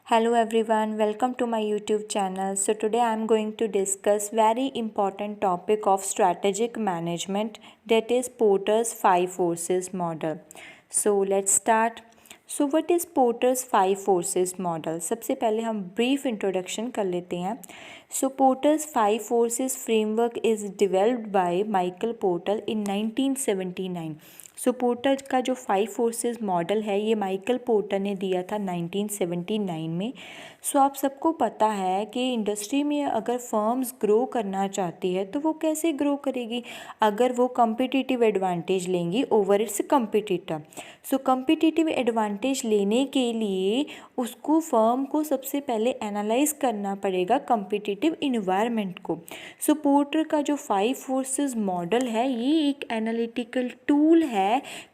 Hello everyone, welcome to my YouTube channel. So today I am going to discuss very important topic of strategic management, that is Porter's 5 forces model. So let's start. So what is Porter's 5 forces model? सबसे पहले हम brief introduction कर लेते हैं. So Porter's 5 forces framework is developed by Michael Porter in 1979. So porter का जो 5 forces model है ये माइकल पोर्टर ने दिया था 1979 में. सो आप सबको पता है कि इंडस्ट्री में अगर फर्म्स ग्रो करना चाहती है तो वो कैसे ग्रो करेगी, अगर वो कम्पिटिटिव एडवांटेज लेंगी over it's competitor. So competitive advantage लेने के लिए उसको फर्म को सबसे पहले एनालाइज करना पड़ेगा कम्पिटिटिव इन्वायरमेंट को. सो पोर्टर का जो 5 फोर्सेस मॉडल है ये एक एनालिटिकल टूल है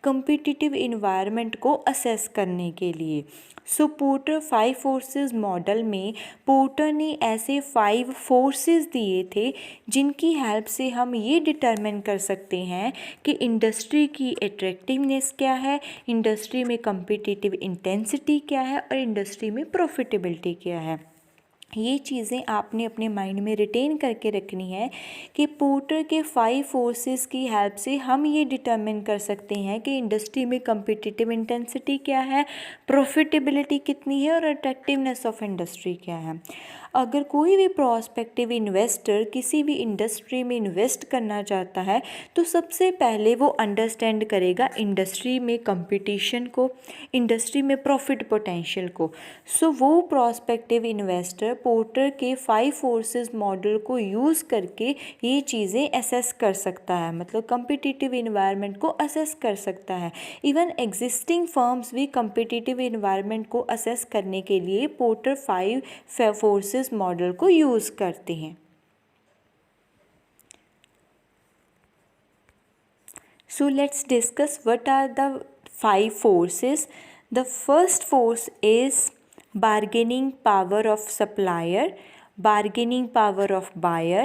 कम्पिटिटिव इन्वायरमेंट को असेस करने के लिए. सो पोर्टर 5 फोर्सेस मॉडल में पोर्टर ने ऐसे 5 फोर्सेस दिए थे जिनकी हेल्प से हम ये डिटरमिन कर सकते हैं कि इंडस्ट्री की अट्रैक्टिवनेस क्या है, इंडस्ट्री में कम्पिटिटिव इंटेंसिटी क्या है और इंडस्ट्री में प्रॉफिटेबिलिटी क्या है. ये चीज़ें आपने अपने माइंड में रिटेन करके रखनी है कि पोर्टर के 5 फोर्सेस की हेल्प से हम ये डिटरमिन कर सकते हैं कि इंडस्ट्री में कम्पिटिटिव इंटेंसिटी क्या है, प्रॉफिटेबिलिटी कितनी है और अट्रैक्टिवनेस ऑफ इंडस्ट्री क्या है. अगर कोई भी प्रोस्पेक्टिव इन्वेस्टर किसी भी इंडस्ट्री में इन्वेस्ट करना चाहता है तो सबसे पहले वो अंडरस्टैंड करेगा इंडस्ट्री में कंपटीशन को, इंडस्ट्री में प्रॉफिट पोटेंशियल को. सो वो प्रोस्पेक्टिव इन्वेस्टर पोर्टर के 5 फोर्सेस मॉडल को यूज़ करके ये चीज़ें असेस कर सकता है, मतलब कम्पिटिटिव इन्वायरमेंट को असेस कर सकता है. इवन एग्जिस्टिंग फर्म्स भी कम्पिटिटिव इन्वायरमेंट को असेस करने के लिए पोर्टर 5 फोर्सेस मॉडल को यूज़ करते हैं. So let's discuss what are the 5 forces. The first force is bargaining power of supplier, bargaining power of buyer,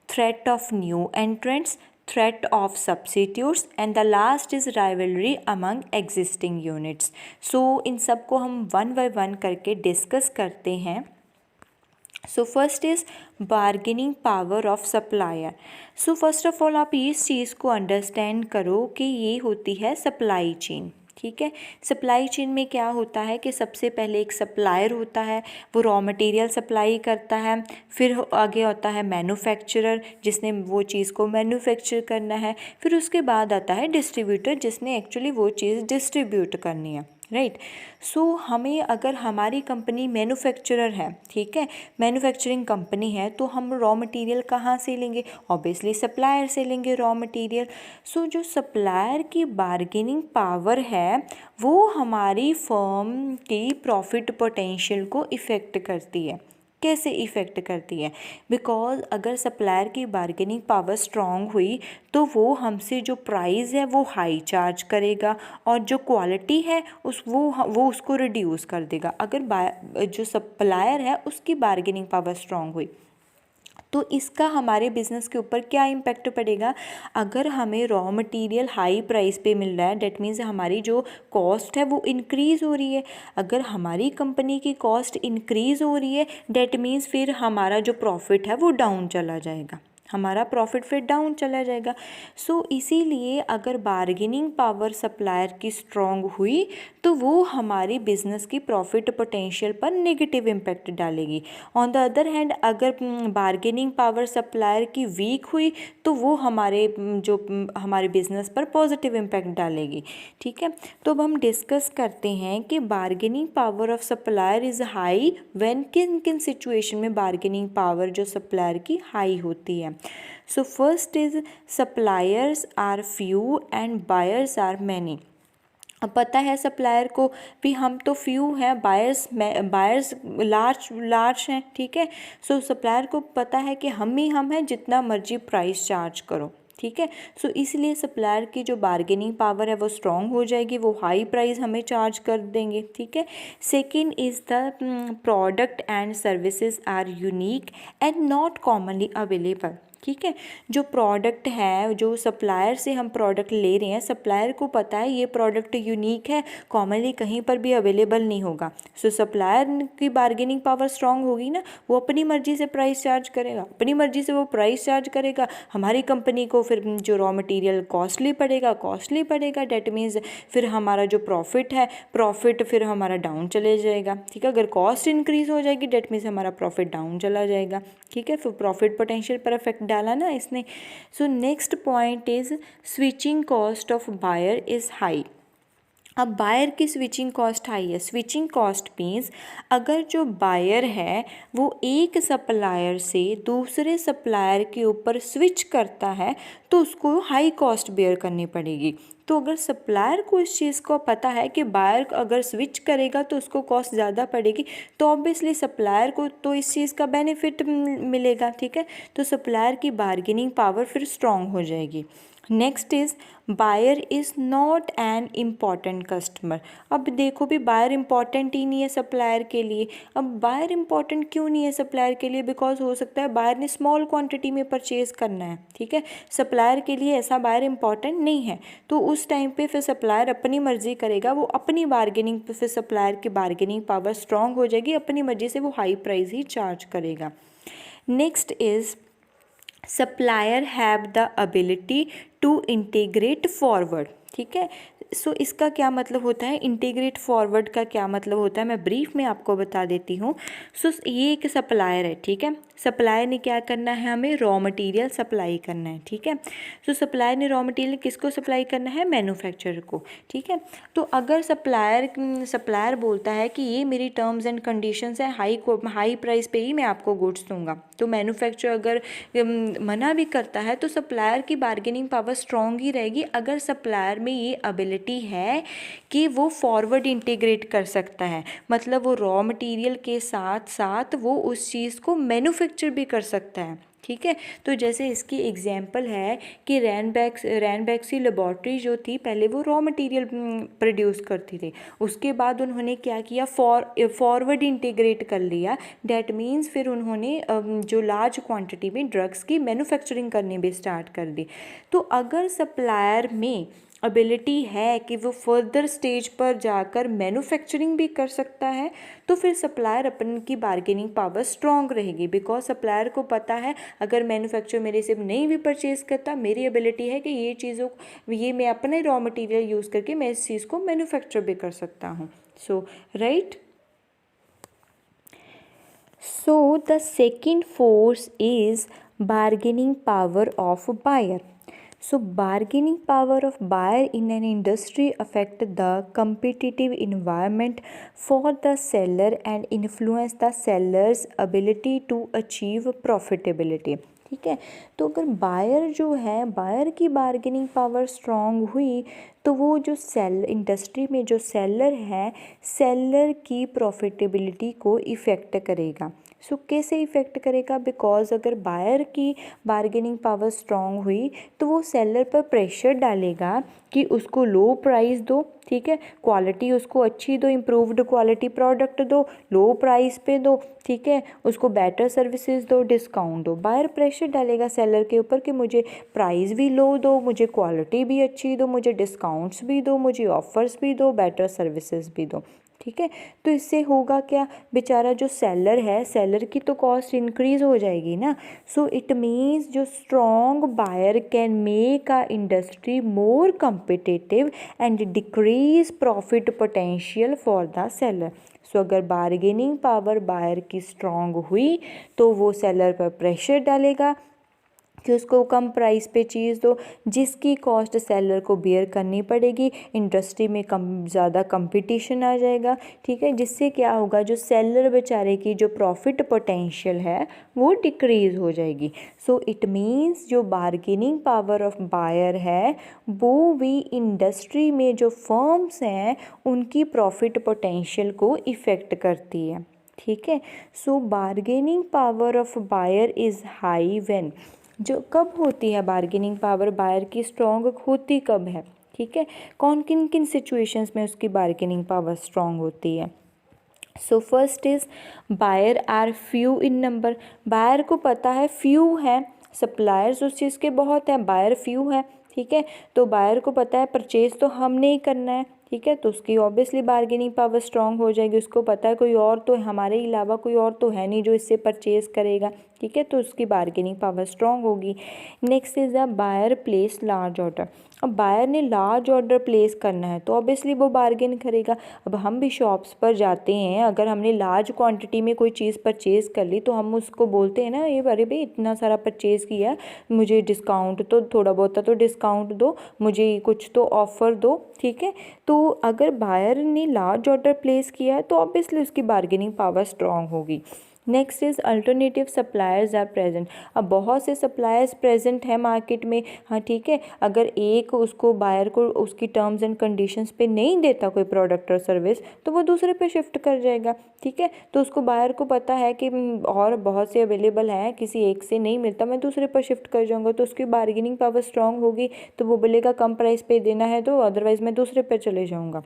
threat of new entrants, threat of substitutes and the last is rivalry among existing units. So इन सब को हम one by one करके discuss करते हैं. सो first is bargaining power of supplier. So first of all आप इस चीज़ को understand करो कि ये होती है सप्लाई चेन. ठीक है, सप्लाई चेन में क्या होता है कि सबसे पहले एक सप्लायर होता है, वो रॉ मटेरियल सप्लाई करता है. फिर आगे होता है मैन्युफैक्चरर जिसने वो चीज़ को मैन्युफैक्चर करना है. फिर उसके बाद आता है डिस्ट्रीब्यूटर जिसने एक्चुअली वो चीज़ डिस्ट्रीब्यूट करनी है. राइट. सो हमें अगर हमारी कंपनी मैन्युफैक्चरर है, ठीक है, मैन्युफैक्चरिंग कंपनी है, तो हम रॉ मटेरियल कहाँ से लेंगे, ऑब्वियसली सप्लायर से लेंगे रॉ मटेरियल. सो जो सप्लायर की बार्गेनिंग पावर है वो हमारी फर्म की प्रॉफिट पोटेंशियल को इफ़ेक्ट करती है. कैसे इफ़ेक्ट करती है, बिकॉज अगर सप्लायर की बार्गेनिंग पावर स्ट्रॉन्ग हुई तो वो हमसे जो प्राइस है वो हाई चार्ज करेगा और जो क्वालिटी है वो उसको रिड्यूस कर देगा. अगर जो सप्लायर है उसकी बार्गेनिंग पावर स्ट्रॉन्ग हुई तो इसका हमारे बिज़नेस के ऊपर क्या इम्पैक्ट पड़ेगा. अगर हमें रॉ मटेरियल हाई प्राइस पे मिल रहा है डेट मीन्स हमारी जो कॉस्ट है वो इंक्रीज़ हो रही है. अगर हमारी कंपनी की कॉस्ट इंक्रीज़ हो रही है डेट मीन्स फिर हमारा जो प्रॉफिट है वो डाउन चला जाएगा, हमारा प्रॉफिट फिर डाउन चला जाएगा. सो इसीलिए अगर बार्गेनिंग पावर सप्लायर की स्ट्रॉन्ग हुई तो वो हमारी बिज़नेस की प्रॉफिट पोटेंशियल पर नेगेटिव इम्पैक्ट डालेगी. ऑन द अदर हैंड अगर बार्गेनिंग पावर सप्लायर की वीक हुई तो वो हमारे बिज़नेस पर पॉजिटिव इम्पैक्ट डालेगी. ठीक है, तो अब हम डिस्कस करते हैं कि bargaining power of supplier is high when किन किन सिचुएशन में बार्गेनिंग पावर जो सप्लायर की हाई होती है. So first is suppliers are few and buyers are many. अब पता है सप्लायर को भी हम तो फ्यू हैं, बायर्स लार्ज हैं. ठीक है, सो सप्लायर को पता है कि हम हैं जितना मर्जी प्राइस चार्ज करो. ठीक है, सो इसलिए सप्लायर की जो बार्गेनिंग पावर है वो स्ट्रॉन्ग हो जाएगी, वो हाई प्राइस हमें चार्ज कर देंगे. ठीक है, second is the product and services are unique and not commonly available. ठीक है। जो प्रोडक्ट है, जो सप्लायर से हम प्रोडक्ट ले रहे हैं, सप्लायर को पता है ये प्रोडक्ट यूनिक है, कॉमनली कहीं पर भी अवेलेबल नहीं होगा। सो सप्लायर की बार्गेनिंग पावर स्ट्रांग होगी ना, वो अपनी मर्जी से प्राइस चार्ज करेगा, अपनी मर्जी से वो प्राइस चार्ज करेगा। हमारी कंपनी को फिर जो रॉ मटेरियल कॉस्टली पड़ेगा, डेट मीन्स फिर हमारा जो प्रॉफिट है, प्रॉफिट फिर हमारा डाउन चले जाएगा। ठीक है, अगर कॉस्ट इंक्रीज हो जाएगी डेट मीन्स हमारा प्रॉफिट डाउन चला जाएगा। ठीक है, फिर प्रॉफिट पोटेंशियल पर इफेक्ट डाला ना इसने। So next point is switching cost of buyer is high. अब बायर की स्विचिंग कॉस्ट हाई है। स्विचिंग कॉस्ट मीन्स अगर जो बायर है वो एक सप्लायर से दूसरे सप्लायर के ऊपर स्विच करता है तो उसको हाई कॉस्ट बेयर करनी पड़ेगी। तो अगर सप्लायर को इस चीज़ को पता है कि बायर अगर स्विच करेगा तो उसको कॉस्ट ज़्यादा पड़ेगी, तो ऑब्वियसली सप्लायर को तो इस चीज़ का बेनिफिट मिलेगा। ठीक है, तो सप्लायर की बार्गेनिंग पावर फिर स्ट्रॉन्ग हो जाएगी। Next is buyer is not an important customer. अब देखो भी बायर इम्पॉर्टेंट ही नहीं है सप्लायर के लिए। अब बायर इम्पॉर्टेंट क्यों नहीं है सप्लायर के लिए? बिकॉज हो सकता है बायर ने स्मॉल क्वांटिटी में परचेज़ करना है। ठीक है, सप्लायर के लिए ऐसा बायर इम्पॉर्टेंट नहीं है, तो उस टाइम पे फिर सप्लायर अपनी मर्जी करेगा, वो अपनी बार्गेनिंग पे फिर सप्लायर की बार्गेनिंग पावर स्ट्रॉन्ग हो जाएगी, अपनी मर्जी से वो हाई प्राइस ही चार्ज करेगा। Next is supplier have the ability to integrate forward. ठीक है, सो इसका क्या मतलब होता है? इंटीग्रेट फॉरवर्ड का क्या मतलब होता है मैं ब्रीफ में आपको बता देती हूँ। सो ये एक सप्लायर है। ठीक है, सप्लायर ने क्या करना है? हमें रॉ मटेरियल सप्लाई करना है। ठीक है, सो सप्लायर ने रॉ मटेरियल किसको सप्लाई करना है? मैन्युफैक्चरर को। ठीक है, तो अगर सप्लायर बोलता है कि ये मेरी टर्म्स एंड कंडीशंस है, हाई प्राइस पे ही मैं आपको गुड्स दूंगा, तो मैन्युफैक्चरर अगर मना भी करता है तो सप्लायर की बार्गेनिंग पावर स्ट्रॉन्ग ही रहेगी अगर सप्लायर में ये एबिलिटी है कि वो फॉरवर्ड इंटीग्रेट कर सकता है। मतलब वो रॉ मटेरियल के साथ साथ वो उस चीज़ को मैन्युफैक्चर भी कर सकता है। ठीक है, तो जैसे इसकी एग्जांपल है कि रैनबैक्सी लेबॉर्ट्री जो थी पहले वो रॉ मटेरियल प्रोड्यूस करती थी, उसके बाद उन्होंने क्या किया? फॉरवर्ड इंटीग्रेट कर लिया। डैट मीन्स फिर उन्होंने जो लार्ज क्वांटिटी में ड्रग्स की मैन्युफैक्चरिंग करनी भी स्टार्ट कर दी। तो अगर सप्लायर में एबिलिटी है कि वो फर्दर स्टेज पर जाकर मैन्युफैक्चरिंग भी कर सकता है तो फिर सप्लायर अपन की बार्गेनिंग पावर स्ट्रॉन्ग रहेगी। बिकॉज सप्लायर को पता है अगर मैन्युफैक्चर मेरे से नहीं भी परचेज़ करता, मेरी एबिलिटी है कि ये मैं अपने रॉ मटेरियल यूज़ करके मैं इस चीज़ को मैन्युफैक्चर भी कर सकता हूँ। So right, so the second force is bargaining power of buyer. So bargaining power of buyer in an industry affect the competitive environment for the seller and influence the seller's ability to achieve profitability. ठीक है, तो अगर buyer जो है, buyer की bargaining power strong हुई तो वो जो इंडस्ट्री में जो सेलर है, सेलर की प्रॉफिटेबिलिटी को इफ़ेक्ट करेगा। सो कैसे इफ़ेक्ट करेगा? बिकॉज अगर बायर की बार्गेनिंग पावर स्ट्रॉन्ग हुई तो वो सेलर पर प्रेशर डालेगा कि उसको लो प्राइस दो। ठीक है, क्वालिटी उसको अच्छी दो, इम्प्रूव्ड क्वालिटी प्रोडक्ट दो, लो प्राइस पे दो। ठीक है, उसको बेटर सर्विसेज दो, डिस्काउंट दो। बायर प्रेशर डालेगा सेलर के ऊपर कि मुझे प्राइस भी लो दो, मुझे क्वालिटी भी अच्छी दो, मुझे डिस्काउंट्स भी दो, मुझे ऑफर्स भी दो, बेटर सर्विसेज भी दो। ठीक है, तो इससे होगा क्या? बेचारा जो सेलर है, सेलर की तो कॉस्ट इंक्रीज हो जाएगी ना। सो इट मीन्स जो strong buyer can make a industry more competitive and decrease profit potential for the seller. So अगर बार्गेनिंग पावर बायर की स्ट्रॉन्ग हुई तो वो सेलर पर प्रेशर डालेगा कि उसको कम प्राइस पे चीज़ दो, जिसकी कॉस्ट सेलर को बेयर करनी पड़ेगी। इंडस्ट्री में ज़्यादा कंपटीशन आ जाएगा। ठीक है, जिससे क्या होगा? जो सेलर बेचारे की जो प्रॉफिट पोटेंशियल है वो डिक्रीज़ हो जाएगी। सो इट मीन्स जो बार्गेनिंग पावर ऑफ बायर है वो भी इंडस्ट्री में जो फर्म्स हैं उनकी प्रॉफिट पोटेंशियल को इफ़ेक्ट करती है। ठीक है, so bargaining power of buyer is high when, जो कब होती है बार्गेनिंग पावर बायर की स्ट्रॉन्ग होती कब है? ठीक है, किन किन सिचुएशंस में उसकी बार्गेनिंग पावर स्ट्रॉन्ग होती है? So first is buyer are few in number. Buyer को पता है फ्यू है, सप्लायर्स उस चीज़ के बहुत हैं, बायर फ्यू है, ठीक है। तो बायर को पता है परचेज तो हमने ही करना है, ठीक है, तो उसकी ऑब्वियसली बार्गेनिंग पावर स्ट्रांग हो जाएगी। उसको पता है कोई और तो हमारे अलावा कोई और तो है नहीं जो इससे परचेज करेगा, ठीक है, तो उसकी बार्गेनिंग पावर स्ट्रांग होगी। Next is the buyer place large order. अब बायर ने लार्ज ऑर्डर प्लेस करना है तो ऑब्वियसली वो बार्गेन करेगा। अब हम भी शॉप्स पर जाते हैं, अगर हमने लार्ज क्वांटिटी में कोई चीज़ परचेज़ कर ली तो हम उसको बोलते हैं ना, ये अरे भाई इतना सारा परचेज़ किया, मुझे डिस्काउंट तो थोड़ा बहुत तो डिस्काउंट दो, मुझे कुछ तो ऑफ़र दो, ठीक है। तो अगर बायर ने लार्ज ऑर्डर प्लेस किया है तो ऑब्वियसली उसकी बार्गेनिंग पावर स्ट्रांग होगी। Next is alternative suppliers are present. अब बहुत से सप्लायर्स प्रेजेंट है मार्केट में, हाँ ठीक है। अगर एक उसको बायर को उसकी टर्म्स एंड कंडीशंस पे नहीं देता कोई प्रोडक्ट और सर्विस तो वो दूसरे पे शिफ्ट कर जाएगा, ठीक है। तो उसको बायर को पता है कि और बहुत से अवेलेबल हैं, किसी एक से नहीं मिलता, मैं दूसरे पर शिफ्ट कर जाऊँगा, तो उसकी बार्गेनिंग पावर स्ट्रांग होगी। तो वो बोलेगा कम प्राइस पे देना है तो अदरवाइज़ मैं दूसरे पर चले जाऊँगा,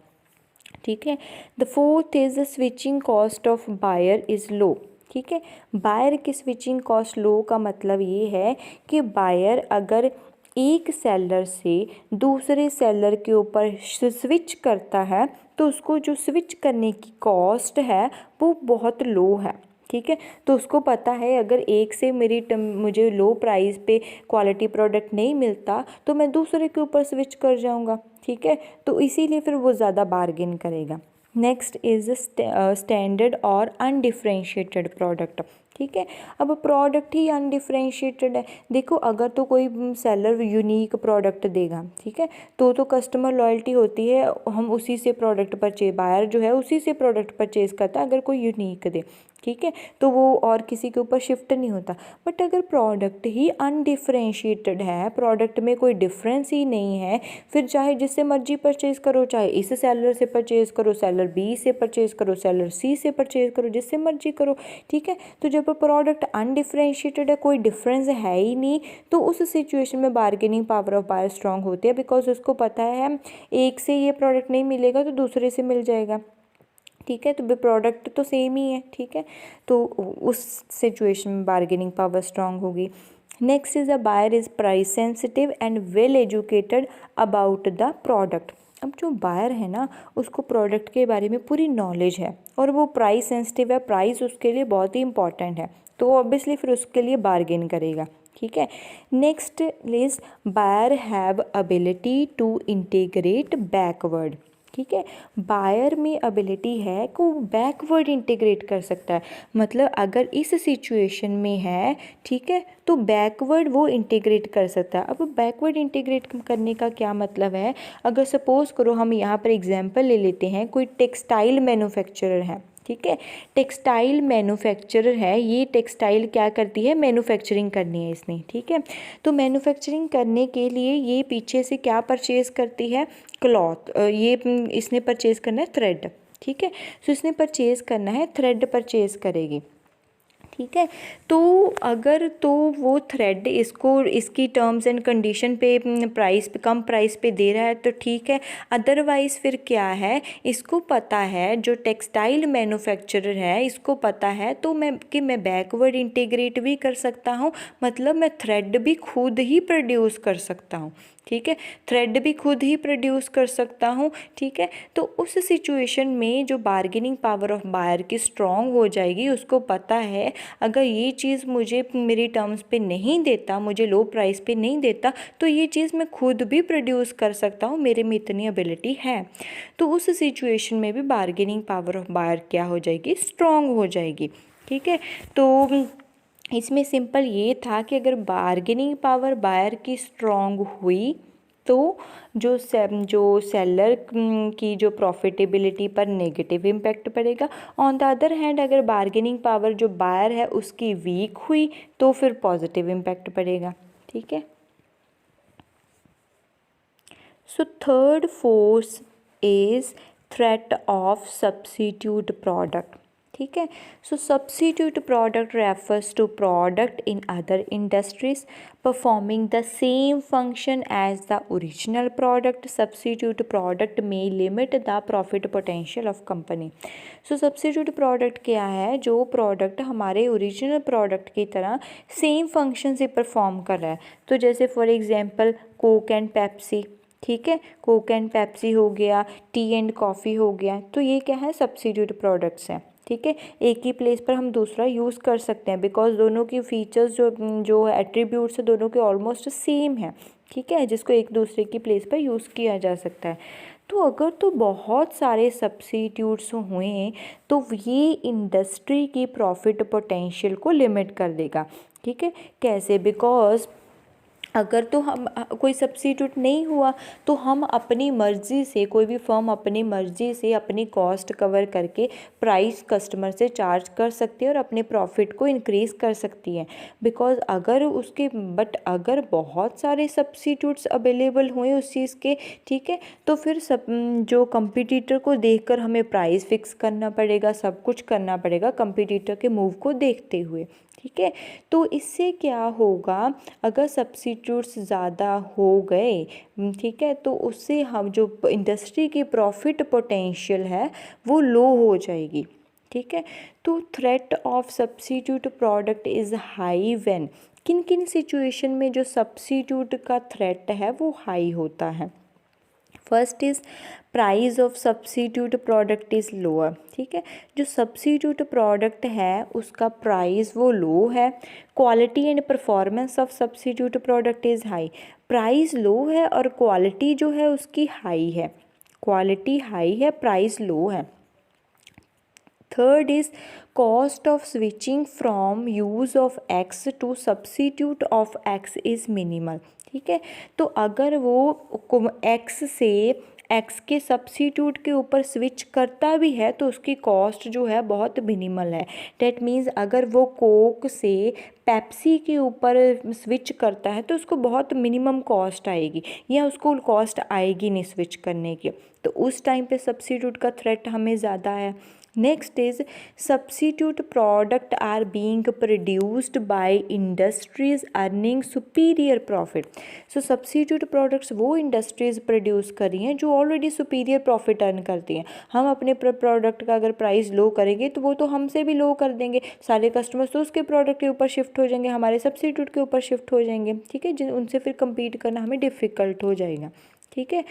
ठीक है। The fourth is the switching cost of buyer is low, ठीक है। बायर की स्विचिंग कॉस्ट लो का मतलब ये है कि बायर अगर एक सेलर से दूसरे सेलर के ऊपर स्विच करता है तो उसको जो स्विच करने की कॉस्ट है वो बहुत लो है, ठीक है। तो उसको पता है अगर एक से मुझे लो प्राइस पे क्वालिटी प्रोडक्ट नहीं मिलता तो मैं दूसरे के ऊपर स्विच कर जाऊंगा, ठीक है। तो इसीलिए फिर वो ज़्यादा बार्गेन करेगा। नेक्स्ट इज़ स्टैंडर्ड और अनडिफ्रेंशिएटेड प्रोडक्ट, ठीक है। अब प्रोडक्ट ही अनडिफ्रेंशिएटेड है, देखो अगर तो कोई सेलर यूनिक प्रोडक्ट देगा, ठीक है, तो कस्टमर लॉयल्टी होती है, हम उसी से प्रोडक्ट परचेज, बायर जो है उसी से प्रोडक्ट परचेज करता है अगर कोई यूनिक दे, ठीक है, तो वो और किसी के ऊपर शिफ्ट नहीं होता। बट अगर प्रोडक्ट ही अनडिफ्रेंशिएटेड है, प्रोडक्ट में कोई डिफरेंस ही नहीं है, फिर चाहे जिससे मर्जी परचेज करो, चाहे इस सेलर से परचेज करो, सेलर बी से परचेज करो, सेलर सी से परचेज करो, जिससे मर्जी करो, ठीक है। तो जब प्रोडक्ट अनडिफ्रेंशिएटेड है, कोई डिफरेंस है ही नहीं, तो उस सिचुएशन में bargaining power of buyer strong होती है, बिकॉज उसको पता है एक से ये प्रोडक्ट नहीं मिलेगा तो दूसरे से मिल जाएगा, ठीक है। तो प्रोडक्ट तो सेम ही है, ठीक है, तो उस सिचुएशन में बार्गेनिंग पावर स्ट्रांग होगी। Next is a buyer is price sensitive and well educated about the product. अब जो बायर है ना उसको प्रोडक्ट के बारे में पूरी नॉलेज है और वो प्राइस सेंसिटिव है, प्राइस उसके लिए बहुत ही इंपॉर्टेंट है, तो ऑब्वियसली फिर उसके लिए बार्गेन करेगा, ठीक है। Next is buyer have ability to integrate backward, ठीक है। बायर में एबिलिटी है कि वो बैकवर्ड इंटीग्रेट कर सकता है, मतलब अगर इस सिचुएशन में है, ठीक है, तो बैकवर्ड वो इंटीग्रेट कर सकता है। अब बैकवर्ड इंटीग्रेट करने का क्या मतलब है, अगर सपोज़ करो हम यहाँ पर एग्जांपल ले लेते हैं, कोई टेक्सटाइल मैन्युफैक्चरर है, ठीक है, टेक्सटाइल मैन्युफैक्चरर है, ये टेक्सटाइल क्या करती है, मैन्युफैक्चरिंग करनी है इसने, ठीक है। तो मैन्युफैक्चरिंग करने के लिए ये पीछे से क्या परचेज करती है, क्लॉथ, ये इसने परचेज करना है थ्रेड, ठीक है। सो इसने परचेज करना है थ्रेड, परचेज करेगी, ठीक है। तो अगर तो वो थ्रेड इसको इसकी टर्म्स एंड कंडीशन पे प्राइस पे कम प्राइस पे दे रहा है तो ठीक है, अदरवाइज़ फिर क्या है, इसको पता है जो टेक्सटाइल मैन्युफैक्चरर है इसको पता है तो मैं बैकवर्ड इंटीग्रेट भी कर सकता हूँ, मतलब मैं थ्रेड भी खुद ही प्रोड्यूस कर सकता हूँ, ठीक है, थ्रेड भी खुद ही प्रोड्यूस कर सकता हूँ, ठीक है। तो उस सिचुएशन में जो बार्गेनिंग पावर ऑफ बायर की स्ट्रॉन्ग हो जाएगी, उसको पता है अगर ये चीज़ मुझे मेरी टर्म्स पे नहीं देता, मुझे लो प्राइस पे नहीं देता, तो ये चीज़ मैं खुद भी प्रोड्यूस कर सकता हूँ, मेरे में इतनी एबिलिटी है। तो उस सिचुएशन में भी बार्गेनिंग पावर ऑफ बायर क्या हो जाएगी, स्ट्रॉन्ग हो जाएगी, ठीक है। तो इसमें सिंपल ये था कि अगर बार्गेनिंग पावर बायर की स्ट्रॉन्ग हुई तो जो सेलर की जो प्रॉफिटेबिलिटी पर नेगेटिव इम्पैक्ट पड़ेगा। ऑन द अदर हैंड अगर बार्गेनिंग पावर जो बायर है उसकी वीक हुई तो फिर पॉजिटिव इम्पैक्ट पड़ेगा, ठीक है। So third force is threat of substitute product, ठीक है। So substitute product refers to product in other industries performing the same function as the original product. Substitute product में limit the profit potential of company. So substitute product क्या है? जो product हमारे original product की तरह same function से perform कर रहा है। तो जैसे for example Coke and Pepsi, ठीक है, कोक एंड पेप्सी हो गया, टी एंड कॉफ़ी हो गया, तो ये क्या है? सब्स्टिट्यूट प्रोडक्ट्स हैं, ठीक है। एक ही प्लेस पर हम दूसरा यूज़ कर सकते हैं बिकॉज दोनों की फीचर्स जो एट्रीब्यूट्स है दोनों के ऑलमोस्ट सेम है, ठीक है, जिसको एक दूसरे की प्लेस पर यूज़ किया जा सकता है। तो अगर तो बहुत सारे सब्स्टिट्यूट्स हुए तो ये इंडस्ट्री की प्रॉफिट पोटेंशियल को लिमिट कर देगा, ठीक है। कैसे? बिकॉज अगर तो हम कोई सब्स्टिट्यूट नहीं हुआ तो हम अपनी मर्ज़ी से, कोई भी फर्म अपनी मर्ज़ी से अपनी कॉस्ट कवर करके प्राइस कस्टमर से चार्ज कर सकती है और अपने प्रॉफिट को इंक्रीज़ कर सकती है। बिकॉज अगर उसके अगर बहुत सारे सब्स्टिट्यूट्स अवेलेबल हुए उस चीज़ के, ठीक है, तो फिर सब जो कंपटीटर को देखकर हमें प्राइस फिक्स करना पड़ेगा, सब कुछ करना पड़ेगा कंपटीटर के मूव को देखते हुए, ठीक है। तो इससे क्या होगा? अगर सब्स्टिट्यूट्स ज़्यादा हो गए, ठीक है, तो उससे हम जो इंडस्ट्री की प्रॉफिट पोटेंशियल है वो लो हो जाएगी, ठीक है। तो threat of substitute product is high when, किन किन सिचुएशन में जो सब्स्टिट्यूट का थ्रेट है वो हाई होता है? First is price of substitute product is lower, ठीक है। जो सब्स्टिट्यूट प्रोडक्ट है उसका प्राइस वो लो है। Quality and performance of substitute product is high, price low है और क्वालिटी जो है उसकी हाई है, क्वालिटी हाई है, प्राइस लो है। Third is cost of switching from use of X to substitute of X is minimal, ठीक है। तो अगर वो एक्स से एक्स के सब्स्टिट्यूट के ऊपर स्विच करता भी है तो उसकी कॉस्ट जो है बहुत मिनिमल है। डैट मीन्स अगर वो कोक से पेप्सी के ऊपर स्विच करता है तो उसको बहुत मिनिमम कॉस्ट आएगी या उसको कॉस्ट आएगी नहीं स्विच करने की, तो उस टाइम पे सब्स्टिट्यूट का थ्रेट हमें ज़्यादा है। Next is substitute product are being produced by industries earning superior profit. So substitute products वो इंडस्ट्रीज़ प्रोड्यूस कर रही हैं जो ऑलरेडी सुपीरियर प्रॉफिट अर्न करती हैं। हम अपने प्रोडक्ट का अगर प्राइस लो करेंगे तो वो तो हमसे भी लो कर देंगे, सारे कस्टमर्स तो उसके प्रोडक्ट के ऊपर शिफ्ट हो जाएंगे, हमारे सब्स्टिट्यूट के ऊपर शिफ्ट हो जाएंगे, ठीक है, उनसे फिर कम्पीट करना हमें डिफ़िकल्ट हो जाएगा, ठीक है।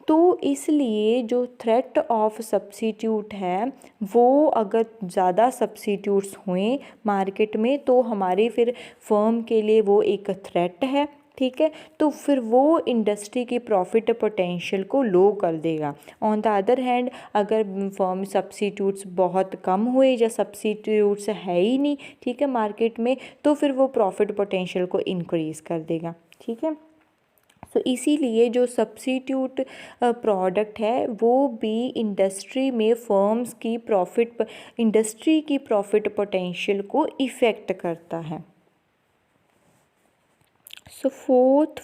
तो इसलिए जो थ्रेट ऑफ सब्स्टिट्यूट है वो अगर ज़्यादा सब्स्टिट्यूट्स हुए मार्केट में तो हमारे फिर फर्म के लिए वो एक थ्रेट है, ठीक है। तो फिर वो इंडस्ट्री की प्रॉफिट पोटेंशियल को लो कर देगा। ऑन द अदर हैंड अगर फर्म सब्स्टिट्यूट्स बहुत कम हुए या सब्स्टिट्यूट्स है ही नहीं, ठीक है, मार्केट में, तो फिर वो प्रॉफिट पोटेंशियल को इंक्रीज़ कर देगा, ठीक है। तो इसीलिए जो सब्स्टिट्यूट प्रोडक्ट है वो भी इंडस्ट्री में फर्म्स की इंडस्ट्री की प्रॉफिट पोटेंशियल को इफ़ेक्ट करता है। So fourth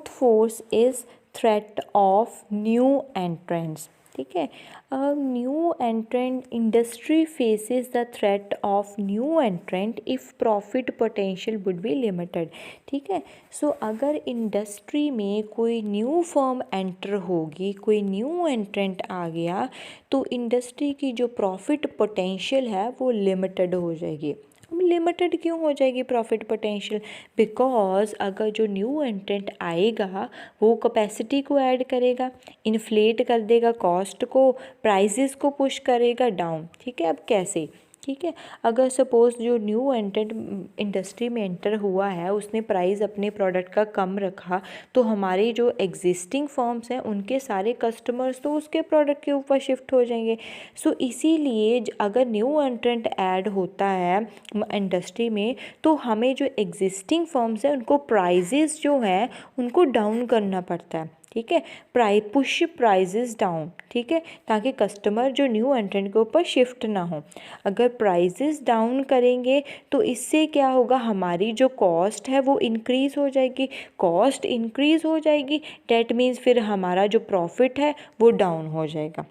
force is threat of new entrants, ठीक है। New entrant industry faces the threat of new entrant if profit potential would be limited, ठीक है। सो अगर इंडस्ट्री में कोई न्यू फर्म एंटर होगी, कोई न्यू एंट्रेंट आ गया तो इंडस्ट्री की जो प्रॉफिट पोटेंशियल है वो लिमिटेड हो जाएगी। लिमिटेड क्यों हो जाएगी प्रॉफिट पोटेंशियल? बिकॉज अगर जो न्यू एंट्रेंट आएगा वो कैपेसिटी को ऐड करेगा, इन्फ्लेट कर देगा कॉस्ट को, प्राइसेस को पुश करेगा डाउन, ठीक है। अब कैसे? ठीक है, अगर सपोज़ जो न्यू एंट्रेंट इंडस्ट्री में एंटर हुआ है उसने प्राइस अपने प्रोडक्ट का कम रखा तो हमारे जो एग्जिस्टिंग फर्म्स हैं उनके सारे कस्टमर्स तो उसके प्रोडक्ट के ऊपर शिफ्ट हो जाएंगे। सो इसीलिए अगर न्यू एंट्रेंट ऐड होता है इंडस्ट्री में तो हमें जो एग्जिस्टिंग फर्म्स हैं उनको प्राइजेस जो हैं उनको डाउन करना पड़ता है, ठीक है, पुश प्राइजेस डाउन, ठीक है, ताकि कस्टमर जो न्यू एंट्रेंट के ऊपर शिफ्ट ना हो। अगर प्राइजेस डाउन करेंगे तो इससे क्या होगा, हमारी जो कॉस्ट है वो इंक्रीज़ हो जाएगी, कॉस्ट इंक्रीज़ हो जाएगी, डैट मीन्स फिर हमारा जो प्रॉफिट है वो डाउन हो जाएगा,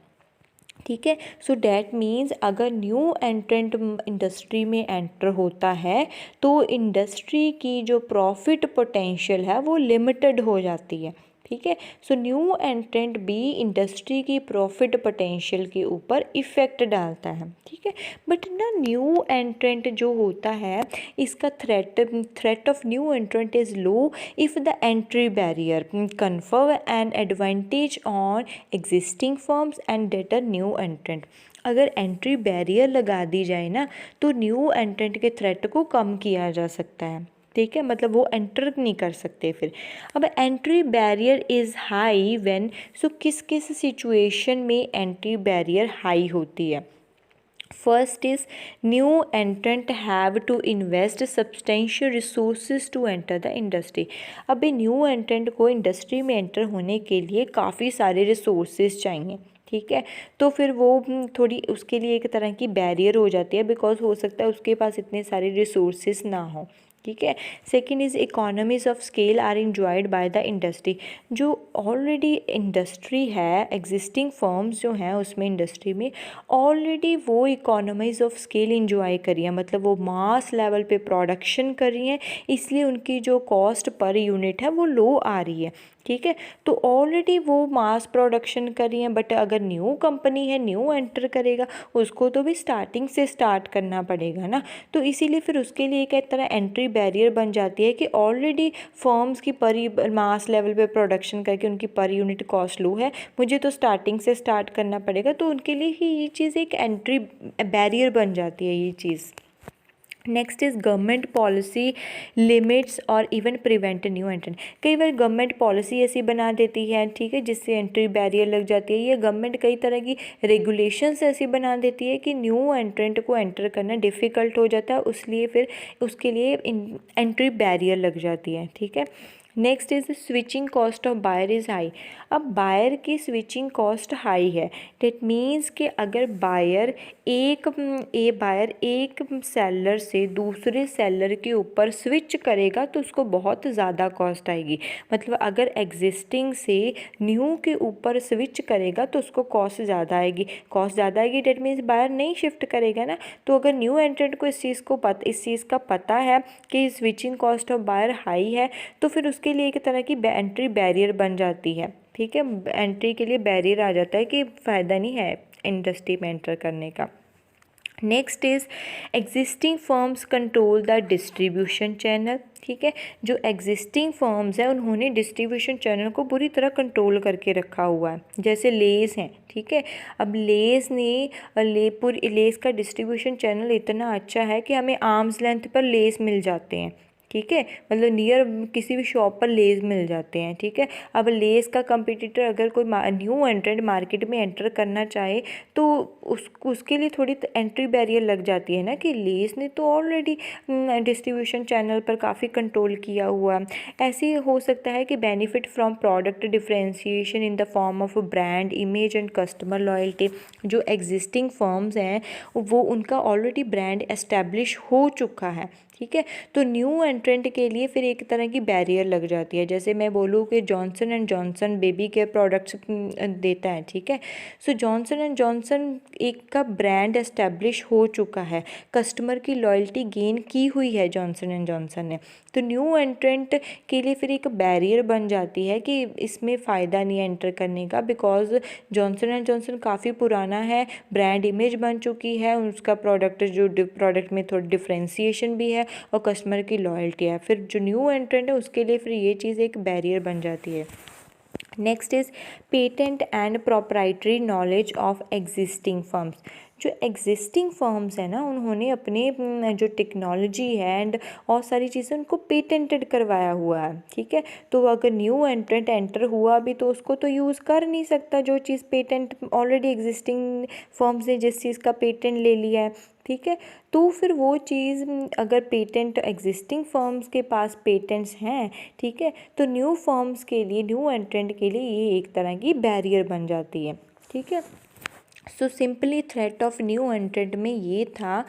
ठीक है। सो डैट मीन्स अगर न्यू एंट्रेंट इंडस्ट्री में एंटर होता है तो इंडस्ट्री की जो प्रॉफिट पोटेंशियल है वो लिमिटेड हो जाती है। ठीक है। सो न्यू एंट्रेंट भी इंडस्ट्री की प्रॉफिट पोटेंशियल के ऊपर इफ़ेक्ट डालता है। ठीक है। बट ना न्यू एंट्रेंट जो होता है इसका threat of new एंट्रेंट is low if the entry barrier confer an advantage on existing firms and debtor new एंट्रेंट। अगर एंट्री बैरियर लगा दी जाए ना तो न्यू एंट्रेंट के थ्रेट को कम किया जा सकता है। ठीक है, मतलब वो एंटर नहीं कर सकते फिर। अब entry barrier is high when, so किस किस सिचुएशन में एंट्री बैरियर हाई होती है। First is new entrant have to invest substantial resources to enter the industry. अभी न्यू एंट्रेंट को इंडस्ट्री में एंटर होने के लिए काफ़ी सारे रिसोर्सेज चाहिए। ठीक है, तो फिर वो थोड़ी उसके लिए एक तरह की बैरियर हो जाती है, बिकॉज हो सकता है उसके पास इतने सारे रिसोर्सेज ना हो। ठीक है। Second is economies of scale are enjoyed by the industry. जो ऑलरेडी इंडस्ट्री है, एग्जिस्टिंग फर्म्स जो हैं उसमें इंडस्ट्री में ऑलरेडी वो इकोनॉमीज ऑफ स्केल इंजॉय कर रही हैं, मतलब वो मास लेवल पे प्रोडक्शन कर रही हैं, इसलिए उनकी जो कॉस्ट पर यूनिट है वो लो आ रही है। ठीक है, तो ऑलरेडी वो मास प्रोडक्शन कर रही हैं। बट अगर न्यू कंपनी है, न्यू एंटर करेगा, उसको तो भी स्टार्टिंग से स्टार्ट करना पड़ेगा ना। तो इसीलिए फिर उसके लिए एक तरह एंट्री बैरियर बन जाती है कि ऑलरेडी फर्म्स की मास लेवल पे प्रोडक्शन करके उनकी पर यूनिट कॉस्ट लो है, मुझे तो स्टार्टिंग से स्टार्ट करना पड़ेगा, तो उनके लिए ही ये चीज़ एक एंट्री बैरियर बन जाती है ये चीज़। Next is government policy limits और इवन प्रिवेंट न्यू एंट्रेंट। कई बार गवर्नमेंट पॉलिसी ऐसी बना देती है, ठीक है, जिससे एंट्री बैरियर लग जाती है, या गवर्नमेंट कई तरह की रेगुलेशंस ऐसी बना देती है कि न्यू एंट्रेंट को एंटर करना डिफ़िकल्ट हो जाता है, उसलिए फिर उसके लिए एंट्री बैरियर लग जाती है। ठीक है। Next is switching cost of buyer is high. अब बायर की स्विचिंग कॉस्ट हाई है, डेट मीन्स कि अगर बायर एक सेलर से दूसरे सेलर के ऊपर स्विच करेगा तो उसको बहुत ज़्यादा कॉस्ट आएगी। मतलब अगर एग्जिस्टिंग से न्यू के ऊपर स्विच करेगा तो उसको कॉस्ट ज़्यादा आएगी। डेट मीन्स बायर नहीं शिफ्ट करेगा ना। तो अगर न्यू एंट्रेंट को इस चीज़ का पता है कि switching cost of buyer high है, तो फिर उसके लिए एक तरह की एंट्री बैरियर बन जाती है। ठीक है, एंट्री के लिए बैरियर आ जाता है कि फ़ायदा नहीं है इंडस्ट्री में एंटर करने का। Next is existing firms control the distribution channel. ठीक है, जो एग्जिस्टिंग फर्म्स हैं उन्होंने डिस्ट्रीब्यूशन चैनल को बुरी तरह कंट्रोल करके रखा हुआ है। जैसे लेस हैं, ठीक है, अब लेस का डिस्ट्रीब्यूशन चैनल इतना अच्छा है कि हमें आर्म्स लेंथ पर लेस मिल जाते हैं। ठीक है, मतलब नियर किसी भी शॉप पर लेस मिल जाते हैं। ठीक है, अब लेस का कंपटीटर अगर कोई न्यू एंट्रेंट मार्केट में एंटर करना चाहे तो उसके लिए थोड़ी एंट्री बैरियर लग जाती है ना, कि लेस ने तो ऑलरेडी डिस्ट्रीब्यूशन चैनल पर काफ़ी कंट्रोल किया हुआ है। ऐसे हो सकता है कि benefit from product differentiation in the form of brand image and customer loyalty. जो एग्जिस्टिंग फर्म्स हैं वो उनका ऑलरेडी ब्रांड एस्टेब्लिश हो चुका है। ठीक है, तो न्यू एंट्रेंट के लिए फिर एक तरह की बैरियर लग जाती है। जैसे मैं बोलूँ कि Johnson and Johnson baby care products देता है। ठीक है, सो जॉनसन एंड जॉनसन एक का ब्रांड एस्टेब्लिश हो चुका है, कस्टमर की लॉयल्टी गेन की हुई है जॉनसन एंड जॉनसन ने। तो न्यू एंट्रेंट के लिए फिर एक बैरियर बन जाती है कि इसमें फ़ायदा नहीं है एंटर करने का, बिकॉज जॉनसन एंड जॉनसन काफ़ी पुराना है, ब्रांड इमेज बन चुकी है, उसका प्रोडक्ट में थोड़ी डिफ्रेंसीशन भी है और कस्टमर की लॉयल्टी है। फिर जो न्यू एंट्रेंट है उसके लिए फिर ये चीज़ एक बैरियर बन जाती है। Next is patent and proprietary knowledge of existing firms. जो एग्जिस्टिंग फर्म्स हैं ना उन्होंने अपने जो टेक्नोलॉजी है एंड और सारी चीज़ें उनको पेटेंटेड करवाया हुआ है। ठीक है, तो अगर न्यू एंट्रेंट एंटर हुआ भी तो उसको तो यूज़ कर नहीं सकता जो चीज़ पेटेंट ऑलरेडी एग्जिस्टिंग फर्म्स ने जिस चीज़ का पेटेंट ले लिया है। ठीक है, तो फिर वो चीज़ अगर पेटेंट एग्जिस्टिंग फर्म्स के पास पेटेंट्स हैं, ठीक है, तो न्यू फर्म्स के लिए, न्यू एंट्रेंट के लिए ये एक तरह की बैरियर बन जाती है। ठीक है, so simply threat of new एंट्रेंट में ये था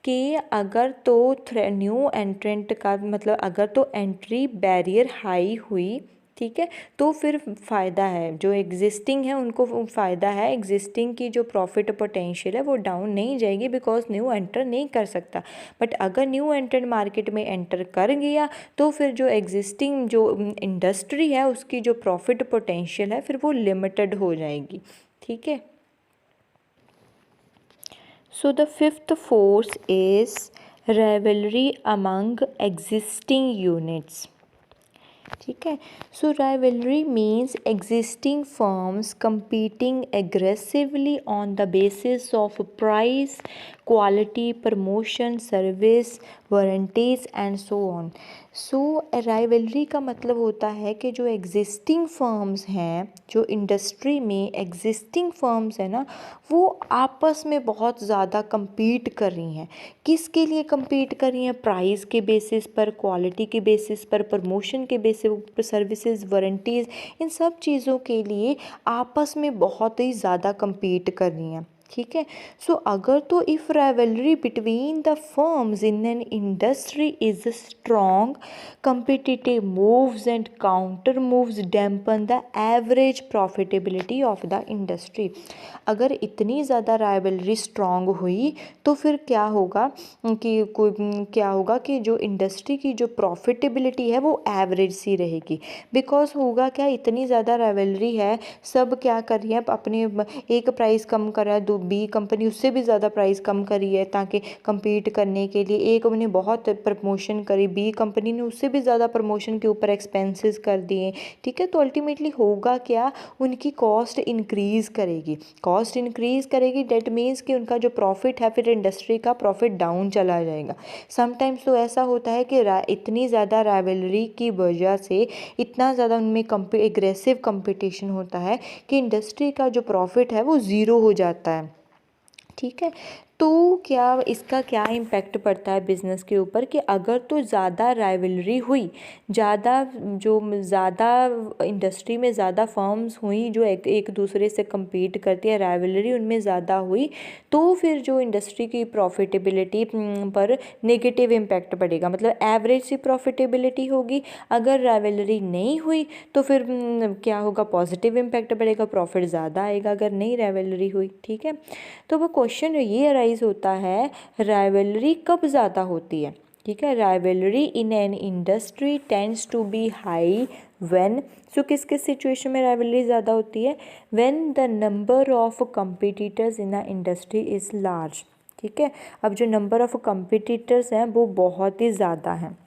कि अगर तो न्यू एंट्रेंट का मतलब अगर तो एंट्री बैरियर हाई हुई, ठीक है, तो फिर फ़ायदा है, जो एग्जिस्टिंग है उनको फ़ायदा है, एग्जिस्टिंग की जो प्रॉफिट पोटेंशियल है वो डाउन नहीं जाएगी बिकॉज न्यू एंटर नहीं कर सकता। बट अगर न्यू एंटर मार्केट में एंटर कर गया तो फिर जो एग्जिस्टिंग जो इंडस्ट्री है उसकी जो प्रॉफिट पोटेंशियल है फिर वो लिमिटेड हो जाएगी। ठीक है, so the fifth force is rivalry among existing units. ठीक है, so rivalry means existing firms competing aggressively on the basis of price, quality, promotion, service, warranties and so on। So rivalry का मतलब होता है कि जो एग्जिस्टिंग फर्म्स हैं, जो इंडस्ट्री में एग्जिस्टिंग फर्म्स हैं ना, वो आपस में बहुत ज़्यादा compete कर रही हैं। किसके लिए compete कर रही हैं? प्राइस के बेसिस पर, क्वालिटी के बेसिस पर, प्रमोशन के बेसिस पर, सर्विसेज, वारंटीज़, इन सब चीज़ों के लिए आपस में बहुत ही ज़्यादा compete कर रही हैं। ठीक है, सो अगर तो if rivalry between the firms in an industry is strong, competitive moves and counter moves dampen the average profitability of the industry। अगर इतनी ज़्यादा राइवलरी स्ट्रॉन्ग हुई तो फिर क्या होगा कि जो इंडस्ट्री की जो प्रॉफिटेबिलिटी है वो एवरेज सी रहेगी। बिकॉज होगा क्या, इतनी ज़्यादा राइवलरी है, सब क्या कर रही है, अपने एक प्राइस कम कर रहा है, बी कंपनी उससे भी ज़्यादा प्राइस कम करी है ताकि compete करने के लिए, एक ने बहुत प्रमोशन करी, बी कंपनी ने उससे भी ज़्यादा प्रमोशन के ऊपर एक्सपेंसेस कर दिए। ठीक है, तो अल्टीमेटली होगा क्या, उनकी कॉस्ट इंक्रीज़ करेगी, डेट मीन्स कि उनका जो प्रॉफिट है फिर इंडस्ट्री का प्रॉफिट डाउन चला जाएगा। समटाइम्स तो ऐसा होता है कि इतनी ज़्यादा राइवलरी की वजह से इतना ज़्यादा उनमें एग्रेसिव कंपटीशन होता है कि इंडस्ट्री का जो प्रॉफिट है वो ज़ीरो हो जाता है। ठीक है, तो क्या इसका क्या इम्पैक्ट पड़ता है बिज़नेस के ऊपर कि अगर तो ज़्यादा राइवलरी हुई, ज़्यादा इंडस्ट्री में ज़्यादा फर्म्स हुई जो एक दूसरे से compete करती है, राइवलरी उनमें ज़्यादा हुई, तो फिर जो इंडस्ट्री की प्रॉफिटेबिलिटी पर नेगेटिव इम्पैक्ट पड़ेगा, मतलब एवरेज सी प्रॉफिटेबिलिटी होगी। अगर राइवलरी नहीं हुई तो फिर क्या होगा, पॉजिटिव इम्पैक्ट पड़ेगा, प्रॉफिट ज़्यादा आएगा अगर नहीं राइवलरी हुई। ठीक है, तो वो क्वेश्चन ये अराइज होता है, राइवलरी कब ज़्यादा होती है। ठीक है, rivalry in an industry tends to be high when, so किस किस सिचुएशन में राइवलरी ज़्यादा होती है, when the number of competitors in a industry is large. ठीक है, अब जो नंबर ऑफ कंपटीटर्स हैं वो बहुत ही ज़्यादा हैं।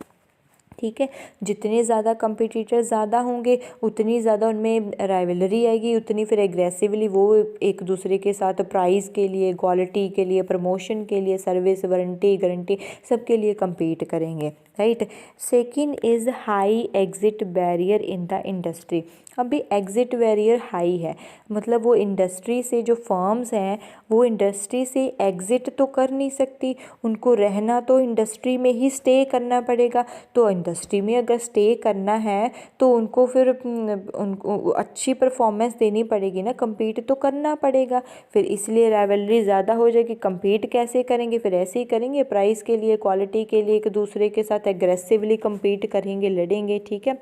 ठीक है, जितने ज़्यादा कंपटीटर ज़्यादा होंगे उतनी ज़्यादा उनमें राइवलरी आएगी, उतनी फिर एग्रेसिवली वो एक दूसरे के साथ प्राइस के लिए, क्वालिटी के लिए, प्रमोशन के लिए, सर्विस, वारंटी, गारंटी सब के लिए compete करेंगे। Right, second is high exit barrier in the industry. अभी एग्जिट बैरियर हाई है, मतलब वो इंडस्ट्री से जो फर्म्स हैं वो इंडस्ट्री से एग्जिट तो कर नहीं सकती, उनको रहना तो इंडस्ट्री में ही स्टे करना पड़ेगा। तो इंडस्ट्री में अगर स्टे करना है तो उनको फिर उनको अच्छी परफॉर्मेंस देनी पड़ेगी ना, compete तो करना पड़ेगा। फिर इसलिए राइवलरी ज़्यादा हो जाएगी। compete कैसे करेंगे, फिर ऐसे ही करेंगे, प्राइस के लिए, क्वालिटी के लिए एक दूसरे के साथ एग्रेसिवली compete करेंगे, लड़ेंगे। ठीक है,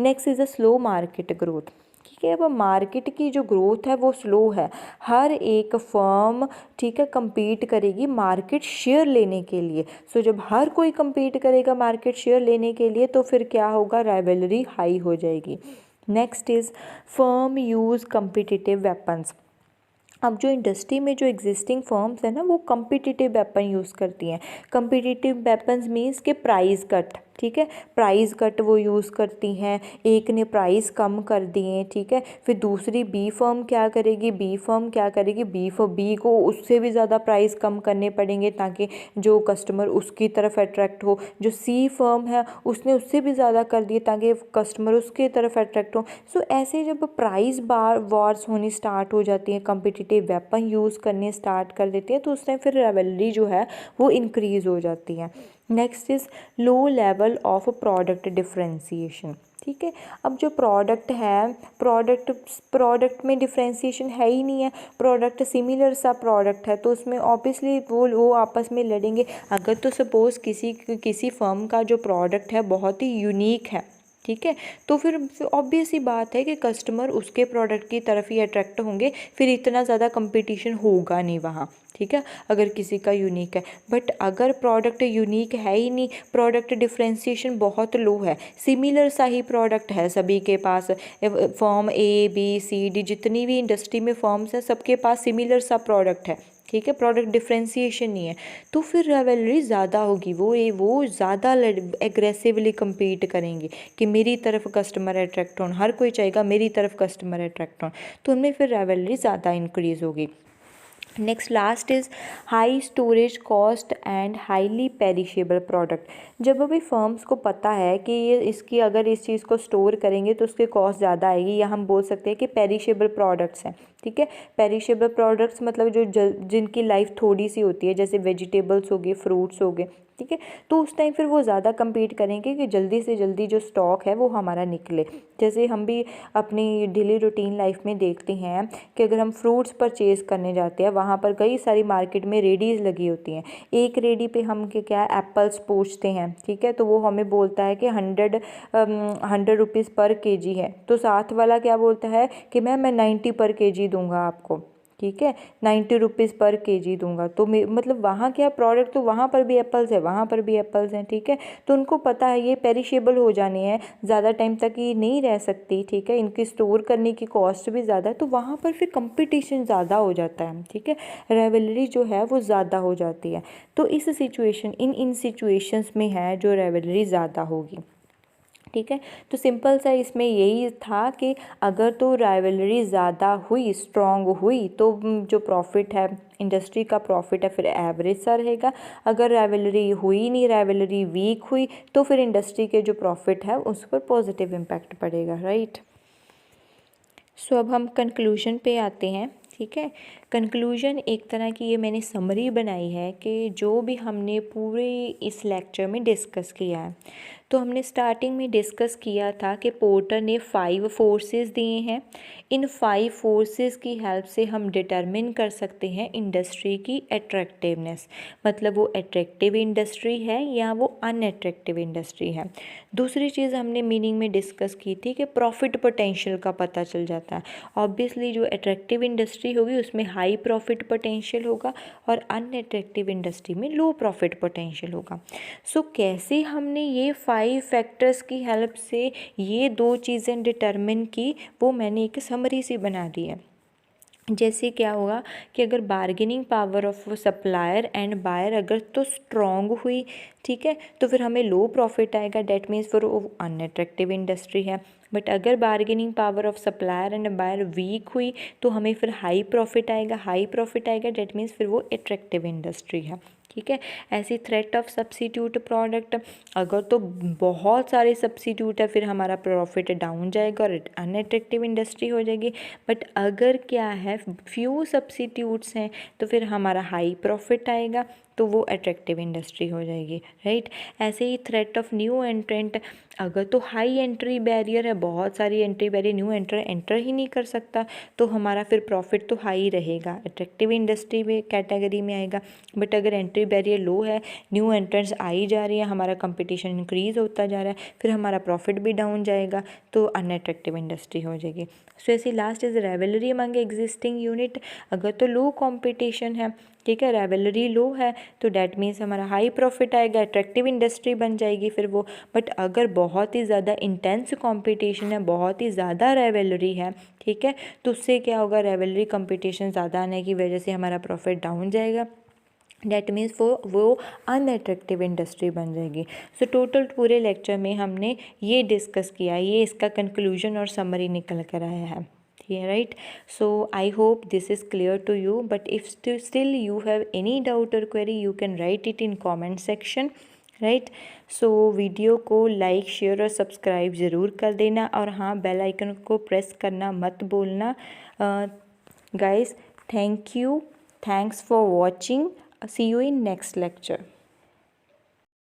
next is a slow market growth. ठीक है, अब मार्केट की जो ग्रोथ है वो स्लो है, हर एक फर्म ठीक है compete करेगी मार्केट शेयर लेने के लिए। सो जब हर कोई compete करेगा मार्केट शेयर लेने के लिए तो फिर क्या होगा, राइवलरी हाई हो जाएगी। Next is firm use competitive weapons. अब जो इंडस्ट्री में जो एग्जिस्टिंग फर्म्स है ना वो कम्पिटिटिव वेपन यूज़ करती हैं। कम्पिटिटिव वेपन्स मीन्स के प्राइस कट। ठीक है, प्राइस कट वो यूज़ करती हैं, एक ने प्राइस कम कर दिए। ठीक है, फिर दूसरी बी फर्म क्या करेगी, बी को उससे भी ज़्यादा प्राइस कम करने पड़ेंगे ताकि जो कस्टमर उसकी तरफ अट्रैक्ट हो। जो सी फर्म है उसने उससे भी ज़्यादा कर दिए ताकि कस्टमर उसकी तरफ अट्रैक्ट हो। सो ऐसे जब प्राइस वॉर्स होनी स्टार्ट हो जाती हैं, कम्पिटिटिव वेपन यूज़ करने स्टार्ट कर देती हैं, तो उस टाइम फिर राइवलरी जो है वो इंक्रीज़ हो जाती है। Next is low level of product differentiation. ठीक है, अब जो प्रोडक्ट है, प्रोडक्ट में डिफ्रेंसीशन है ही नहीं है, प्रोडक्ट सिमिलर सा प्रोडक्ट है तो उसमें ऑब्वियसली वो आपस में लड़ेंगे। अगर तो सपोज़ किसी फर्म का जो प्रोडक्ट है बहुत ही यूनिक है, ठीक है। तो फिर ऑब्वियस ही बात है कि कस्टमर उसके प्रोडक्ट की तरफ ही अट्रैक्ट होंगे, फिर इतना ज़्यादा कंपटीशन होगा नहीं वहाँ, ठीक है, अगर किसी का यूनिक है। बट अगर प्रोडक्ट यूनिक है ही नहीं, प्रोडक्ट डिफ्रेंसीशन बहुत लो है, सिमिलर सा ही प्रोडक्ट है सभी के पास, फॉर्म ABCD जितनी भी इंडस्ट्री में फॉर्म्स हैं सबके पास सिमिलर सा प्रोडक्ट है, ठीक है, प्रोडक्ट डिफ्रेंसीशन नहीं है, तो फिर राइवलरी ज़्यादा होगी, वो ज़्यादा एग्रेसिवली compete करेंगे कि मेरी तरफ कस्टमर अट्रैक्ट हों, हर कोई चाहेगा मेरी तरफ कस्टमर अट्रैक्ट हों, तो उनमें फिर राइवलरी ज़्यादा इंक्रीज़ होगी। Next last is high storage cost and highly perishable product. जब अभी फर्म्स को पता है कि ये इसकी अगर इस चीज़ को स्टोर करेंगे तो उसकी कॉस्ट ज़्यादा आएगी, या हम बोल सकते हैं कि पेरिशेबल प्रोडक्ट्स हैं, ठीक है। पेरिशेबल प्रोडक्ट्स मतलब जो जिनकी लाइफ थोड़ी सी होती है, जैसे वेजिटेबल्स हो गए, फ्रूट्स हो गए, ठीक है, तो उस टाइम फिर वो ज़्यादा compete करेंगे कि जल्दी से जल्दी जो स्टॉक है वो हमारा निकले। जैसे हम भी अपनी डेली रूटीन लाइफ में देखते हैं कि अगर हम फ्रूट्स परचेज़ करने जाते हैं, वहाँ पर कई सारी मार्केट में रेडीज़ लगी होती हैं, एक रेडी पे हम क्या एप्पल्स पूछते हैं, ठीक है, तो वो हमें बोलता है कि 100 रुपीज़ पर केजी है, तो साथ वाला क्या बोलता है कि मैं 90 पर केजी दूंगा आपको, ठीक है, 90 रुपीज़ पर केजी दूंगा। तो मतलब वहाँ क्या प्रोडक्ट, तो वहाँ पर भी एप्पल्स है, वहाँ पर भी एप्पल्स हैं, ठीक है, तो उनको पता है ये पेरिशेबल हो जाने हैं, ज़्यादा टाइम तक ये नहीं रह सकती, ठीक है, इनकी स्टोर करने की कॉस्ट भी ज़्यादा है, तो वहाँ पर फिर कंपटीशन ज़्यादा हो जाता है, ठीक है, राइवलरी जो है वो ज़्यादा हो जाती है। तो इस सिचुएशन इन सिचुएशंस में है जो राइवलरी ज़्यादा होगी, ठीक है। तो सिंपल सा इसमें यही था कि अगर तो राइवलरी ज़्यादा हुई, स्ट्रॉन्ग हुई, तो जो प्रॉफिट है, इंडस्ट्री का प्रॉफिट है, फिर एवरेज सा रहेगा। अगर राइवलरी हुई नहीं, राइवलरी वीक हुई, तो फिर इंडस्ट्री के जो प्रॉफिट है उस पर पॉजिटिव इम्पैक्ट पड़ेगा, राइट। सो अब हम कंक्लूजन पे आते हैं, ठीक है। कंक्लूजन एक तरह की ये मैंने समरी बनाई है कि जो भी हमने पूरे इस लेक्चर में डिस्कस किया है, तो हमने स्टार्टिंग में डिस्कस किया था कि पोर्टर ने 5 फोर्सेस दिए हैं। इन 5 फोर्सेस की हेल्प से हम डिटरमिन कर सकते हैं इंडस्ट्री की अट्रैक्टिवनेस, मतलब वो अट्रैक्टिव इंडस्ट्री है या वो अनअट्रैक्टिव इंडस्ट्री है। दूसरी चीज़ हमने मीनिंग में डिस्कस की थी कि प्रॉफिट पोटेंशियल का पता चल जाता है। ऑब्वियसली जो अट्रैक्टिव इंडस्ट्री होगी उसमें हाई प्रॉफिट पोटेंशियल होगा और अनअट्रैक्टिव इंडस्ट्री में लो प्रॉफिट पोटेंशियल होगा। सो कैसे हमने ये 5 फैक्टर्स की हेल्प से ये 2 चीज़ें डिटरमिन की, वो मैंने एक समरी सी बना दी है। जैसे क्या होगा कि अगर bargaining power of supplier and buyer अगर तो स्ट्रॉन्ग हुई, ठीक है, तो फिर हमें लो प्रॉफिट आएगा, डेट मीन्स फिर वो अनअट्रैक्टिव इंडस्ट्री है। बट अगर bargaining power of supplier and buyer weak हुई तो हमें फिर हाई प्रॉफिट आएगा, डेट मीन्स फिर वो अट्रैक्टिव इंडस्ट्री है, ठीक है। ऐसी थ्रेट ऑफ सब्सिट्यूट प्रोडक्ट, अगर तो बहुत सारे सब्सिट्यूट है फिर हमारा प्रॉफिट डाउन जाएगा और अनअट्रैक्टिव इंडस्ट्री हो जाएगी। बट अगर क्या है फ्यू सब्सिट्यूट्स हैं तो फिर हमारा हाई प्रॉफिट आएगा, तो वो अट्रैक्टिव इंडस्ट्री हो जाएगी, राइट। ऐसे ही थ्रेट ऑफ न्यू एंट्रेंट, अगर तो हाई एंट्री बैरियर है, बहुत सारी एंट्री बैरियर, न्यू एंटर ही नहीं कर सकता, तो हमारा फिर प्रॉफिट तो हाई रहेगा, अट्रैक्टिव इंडस्ट्री में कैटेगरी में आएगा। बट अगर एंट्री बैरियर लो है, न्यू एंट्रेंट्स आई जा रही है, हमारा कंपटीशन इंक्रीज़ होता जा रहा है, फिर हमारा प्रॉफिट भी डाउन जाएगा, तो अनअट्रैक्टिव इंडस्ट्री हो जाएगी। सो ऐसी last is rivalry among existing unit, अगर तो लो कॉम्पिटिशन है, ठीक है, राइवलरी लो है, तो डैट मीन्स हमारा हाई प्रॉफिट आएगा, अट्रैक्टिव इंडस्ट्री बन जाएगी फिर वो। बट अगर बहुत ही ज़्यादा इंटेंस कंपटीशन है, बहुत ही ज़्यादा राइवलरी है, ठीक है, तो उससे क्या होगा, राइवलरी कंपटीशन ज़्यादा आने की वजह से हमारा प्रॉफिट डाउन जाएगा, डैट मीन्स वो अनअट्रैक्टिव इंडस्ट्री बन जाएगी। सो टोटल पूरे लेक्चर में हमने ये डिस्कस किया, ये इसका कंक्लूजन और समरी निकल कर आया है, right? So I hope this is clear to you, but if still you have any doubt or query, you can write it in comment section, right? So video को like share और subscribe ज़रूर कर देना, और हाँ bell icon को press करना मत भूलना। Guys thank you, thanks for watching, see you in next lecture.